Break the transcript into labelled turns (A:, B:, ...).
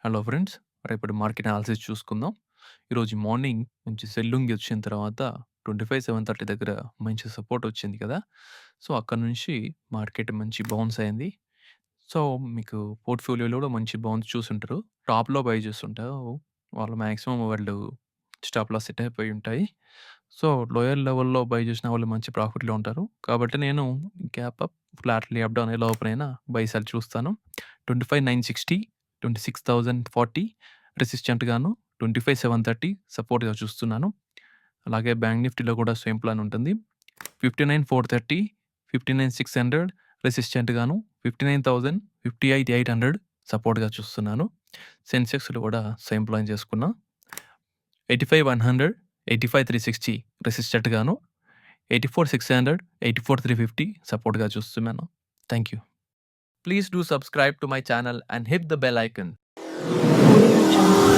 A: Hello friends. రేపటి market analysis చూసుకుందాం. ఈరోజు మార్నింగ్ మంచి సెల్లింగ్ వచ్చిన తర్వాత 25,730 దగ్గర మంచి సపోర్ట్ వచ్చింది కదా! సో, అక్కడి నుంచి మార్కెట్ మంచి బౌన్స్ అయింది. సో, మీకు పోర్ట్‌ఫోలియోలో కూడా మంచి బౌన్స్ చూసుంటారు. టాప్‌లో బై చేసుంటారు. వాళ్ళు మాక్సిమం వాళ్ళు స్టాప్ లాస్ సెట్ అయిపోయి ఉంటాయి. సో, లోయర్ లెవెల్‌లో బై చేసిన వాళ్ళు మంచి ప్రాఫిట్‌లో ఉంటారు. కాబట్టి నేను గ్యాప్ అప్, ఫ్లాట్‌లీ అప్, డౌన్ ఎలా ఓపెన్ అయినా బై, సెల్ చూస్తాను. 25,960, 26,040 రెసిస్టెంట్ గాను, 25,730 సపోర్ట్‌గా చూస్తున్నాను. అలాగే బ్యాంక్ నిఫ్టీలో కూడా సేమ్ ప్లాన్ ఉంటుంది. 59,430, 59,600 రెసిస్టెంట్ గాను, 59,000, 58,800 సపోర్ట్‌గా చూస్తున్నాను. సెన్సెక్స్‌లో కూడా సేమ్ ప్లాన్ చేసుకున్నా. 85,100, 85,360 రెసిస్టెంట్ గాను, 84,600, 84,350 సపోర్ట్‌గా చూస్తున్నాను. Thank you. Please do subscribe to my channel and hit the bell icon.
B: Audio Jungle.